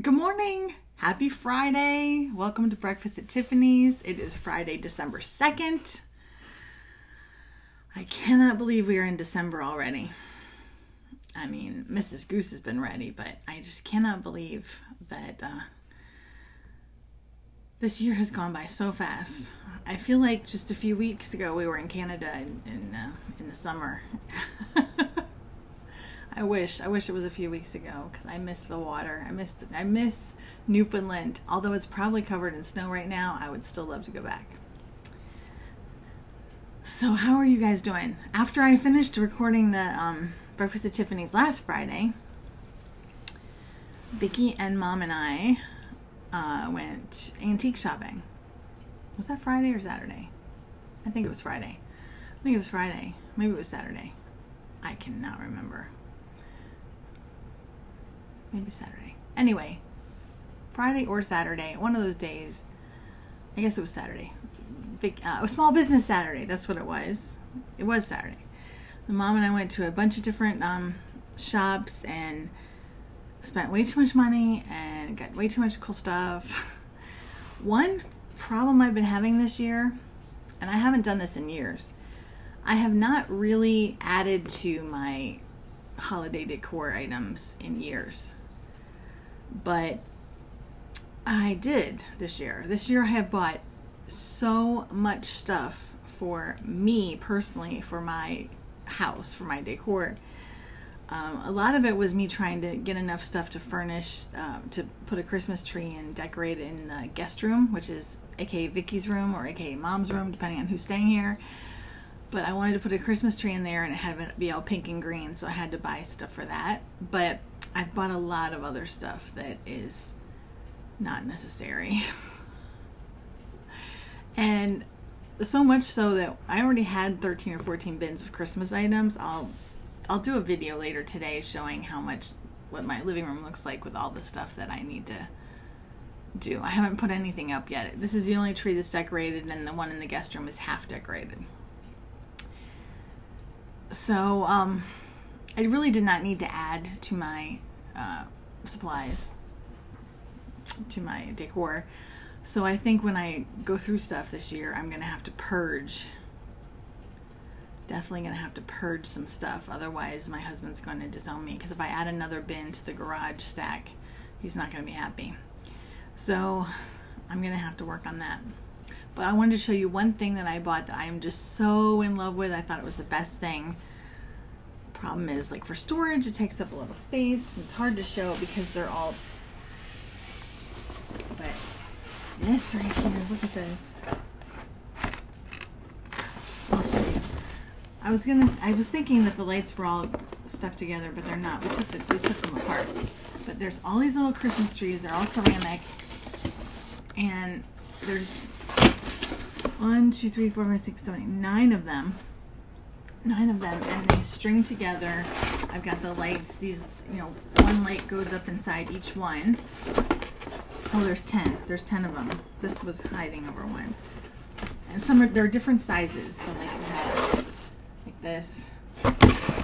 Good morning. Happy Friday. Welcome to Breakfast at Tiffany's. It is Friday, December 2nd. I cannot believe we are in December already. I mean, Mrs. Goose has been ready, but I just cannot believe that this year has gone by so fast. I feel like just a few weeks ago we were in Canada in the summer. I wish it was a few weeks ago because I miss the water. I miss Newfoundland. Although it's probably covered in snow right now, I would still love to go back. So how are you guys doing? After I finished recording the Breakfast at Tiffany's last Friday, Vicki and Mom and I went antique shopping. Was that Friday or Saturday? I think it was Friday. Maybe it was Saturday. I cannot remember. Maybe Saturday. Anyway, Friday or Saturday, one of those days. I guess it was Saturday. A small business Saturday. That's what it was. It was Saturday. My mom and I went to a bunch of different shops and spent way too much money and got way too much cool stuff. One problem I've been having this year, and I haven't done this in years, I have not really added to my holiday decor items in years. But I did this year. This year I have bought so much stuff for me personally, for my house, for my decor. A lot of it was me trying to get enough stuff to furnish, to put a Christmas tree and decorate it in the guest room, which is aka Vicky's room or aka Mom's room, depending on who's staying here. But I wanted to put a Christmas tree in there and it had to be all pink and green, so I had to buy stuff for that. But I've bought a lot of other stuff that is not necessary. And so much so that I already had 13 or 14 bins of Christmas items. I'll do a video later today showing what my living room looks like with all the stuff that I need to do. I haven't put anything up yet. This is the only tree that's decorated, and the one in the guest room is half decorated. So I really did not need to add to my supplies, to my decor. So I think when I go through stuff this year, I'm going to have to purge. Definitely going to have to purge some stuff. Otherwise, my husband's going to disown me. Because if I add another bin to the garage stack, he's not going to be happy. So I'm going to have to work on that. But I wanted to show you one thing that I bought that I am just so in love with. I thought it was the best thing. The problem is, like, for storage, it takes up a lot of space. It's hard to show because they're all... But this right here, look at this. I'll show you. I was thinking that the lights were all stuck together, but they're not. We took them apart. But there's all these little Christmas trees. They're all ceramic. And there's 1, 2, 3, 4, 5, 6, 7, 8, 9 of them. 9 of them, and they string together. I've got the lights. These, one light goes up inside each one. Oh, there's 10. There's 10 of them. This was hiding over one. And they're different sizes. So like you have like this,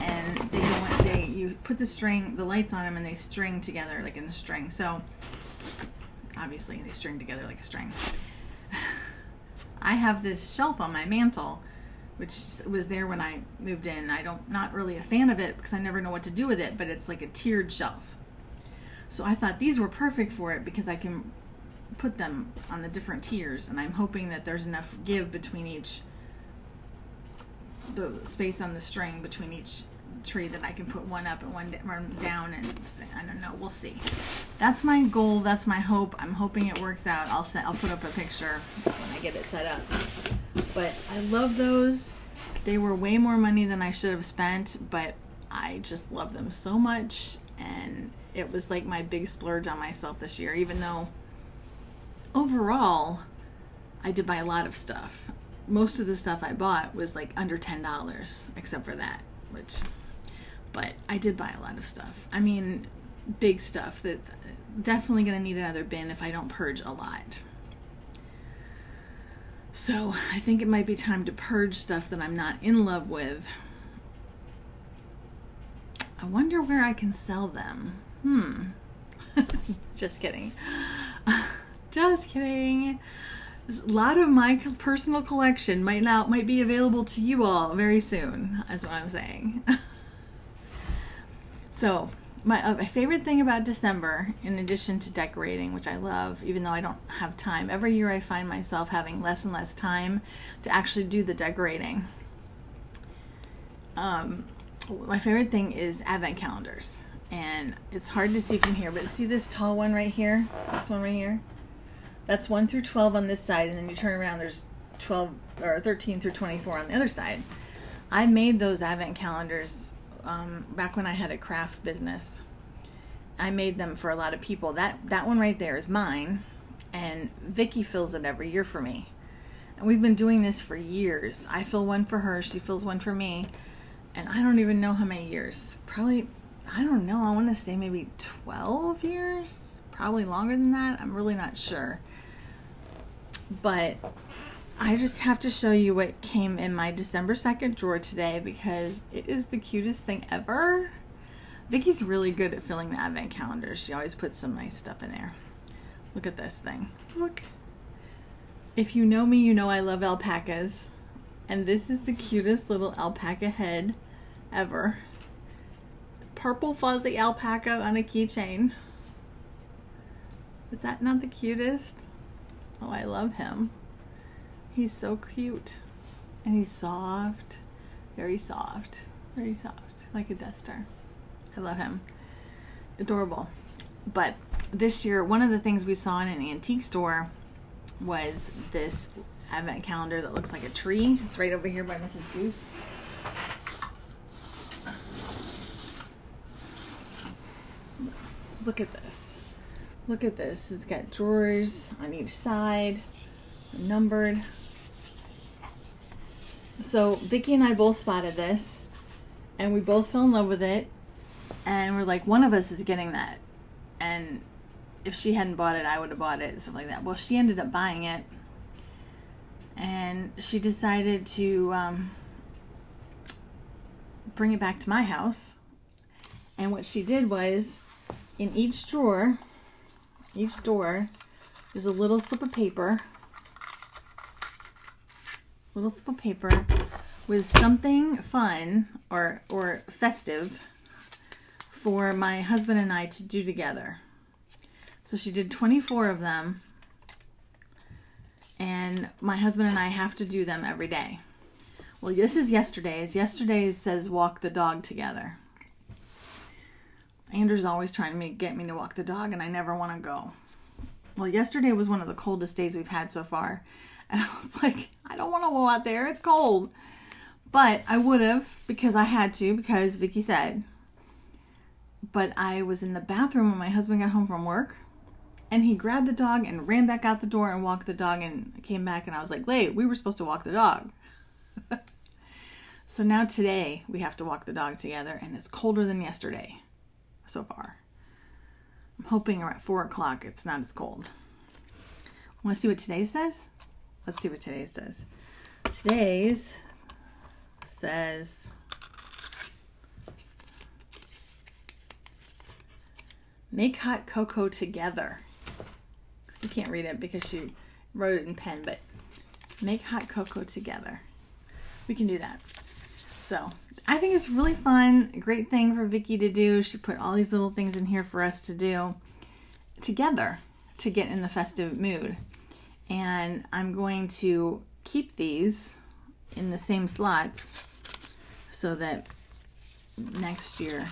and you put the lights on them, and they string together like in a string. So obviously they string together like a string. I have this shelf on my mantle, which was there when I moved in. Not really a fan of it because I never know what to do with it, but it's like a tiered shelf. So I thought these were perfect for it because I can put them on the different tiers, and I'm hoping that there's enough give between the space on the string between each tree that I can put one up and one down, and I don't know, we'll see. That's my goal, that's my hope. I'm hoping it works out. I'll put up a picture when I get it set up. But I love those. They were way more money than I should have spent, but I just love them so much, and it was like my big splurge on myself this year, even though overall I did buy a lot of stuff. Most of the stuff I bought was like under $10, except for that, but I did buy a lot of stuff. I mean, big stuff that's definitely going to need another bin if I don't purge a lot. So I think it might be time to purge stuff that I'm not in love with. I wonder where I can sell them. Just kidding. Just kidding. A lot of my personal collection might be available to you all very soon. That's what I'm saying. So my favorite thing about December, in addition to decorating, which I love, even though I don't have time, every year I find myself having less and less time to actually do the decorating. My favorite thing is advent calendars. And it's hard to see from here, but see this tall one right here? This one right here? That's 1 through 12 on this side, and then you turn around, there's 12 or 13 through 24 on the other side. I made those advent calendars back when I had a craft business. I made them for a lot of people. That one right there is mine, and Vicky fills it every year for me. And we've been doing this for years. I fill one for her, she fills one for me, and I don't even know how many years. Probably, I don't know, I want to say maybe 12 years, probably longer than that. I'm really not sure. But I just have to show you what came in my December 2nd drawer today, because it is the cutest thing ever. Vicky's really good at filling the advent calendars. She always puts some nice stuff in there. Look at this thing. Look. If you know me, you know I love alpacas. And this is the cutest little alpaca head ever. Purple fuzzy alpaca on a keychain. Is that not the cutest? Oh, I love him. He's so cute. And he's soft. Very soft. Very soft. Like a duster. I love him. Adorable. But this year, one of the things we saw in an antique store was this advent calendar that looks like a tree. It's right over here by Mrs. Booth. Look at this. Look at this. It's got drawers on each side, numbered. So Vicky and I both spotted this, and we both fell in love with it, and we're like, one of us is getting that. And if she hadn't bought it, I would have bought it, something like that. Well, she ended up buying it, and she decided to bring it back to my house. And what she did was, in each drawer, each door, there's a little slip of paper. Little slip of paper with something fun or festive for my husband and I to do together. So she did 24 of them, and my husband and I have to do them every day. Well, this is yesterday's. Yesterday's says walk the dog together. Andrew's always trying to get me to walk the dog, and I never want to go. Well, yesterday was one of the coldest days we've had so far, and I was like, I don't want to go out there. It's cold. But I would have, because I had to, because Vicky said. But I was in the bathroom when my husband got home from work, and he grabbed the dog and ran back out the door and walked the dog, and came back, and I was like, wait, we were supposed to walk the dog. So now today we have to walk the dog together, and it's colder than yesterday so far. I'm hoping at 4 o'clock it's not as cold. Want to see what today says? Let's see what today says. Today's says make hot cocoa together. You can't read it because she wrote it in pen, but make hot cocoa together. We can do that. So I think it's really fun, a great thing for Vicky to do. She put all these little things in here for us to do together to get in the festive mood. And I'm going to keep these in the same slots so that next year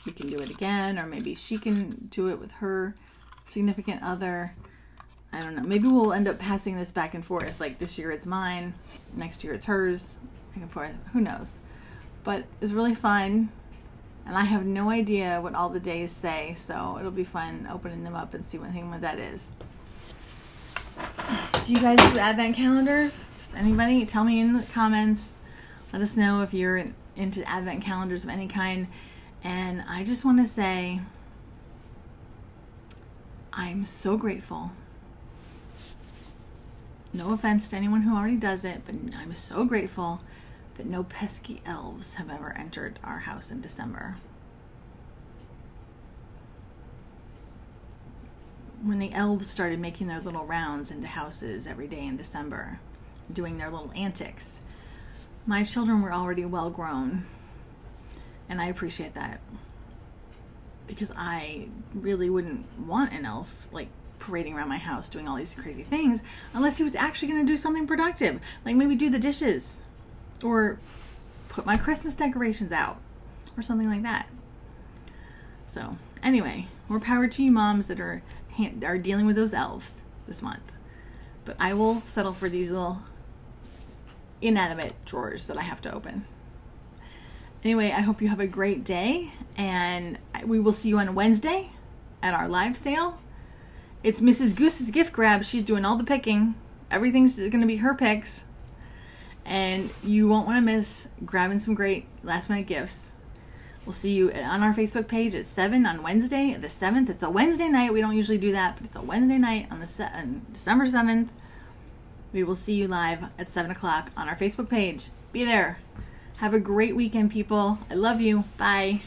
we can do it again, or maybe she can do it with her significant other. I don't know. Maybe we'll end up passing this back and forth. Like this year it's mine, next year it's hers, back and forth. Who knows? But it's really fun, and I have no idea what all the days say, so it'll be fun opening them up and see what that is. Do you guys do advent calendars? Just anybody? Tell me in the comments. Let us know if you're into advent calendars of any kind. And I just want to say I'm so grateful. No offense to anyone who already does it, but I'm so grateful that no pesky elves have ever entered our house in December. when the elves started making their little rounds into houses every day in December, doing their little antics, my children were already well grown. And I appreciate that, because I really wouldn't want an elf like parading around my house doing all these crazy things unless he was actually going to do something productive, like maybe do the dishes or put my Christmas decorations out or something like that. So anyway, more power to you moms that are dealing with those elves this month. But I will settle for these little inanimate drawers that I have to open. Anyway, I hope you have a great day, and we will see you on Wednesday at our live sale. It's Mrs. Goose's gift grab. She's doing all the picking. Everything's going to be her picks. And you won't want to miss grabbing some great last minute gifts. We'll see you on our Facebook page at 7 on Wednesday, the 7th. It's a Wednesday night. We don't usually do that, but it's a Wednesday night on December 7th. We will see you live at 7 o'clock on our Facebook page. Be there. Have a great weekend, people. I love you. Bye.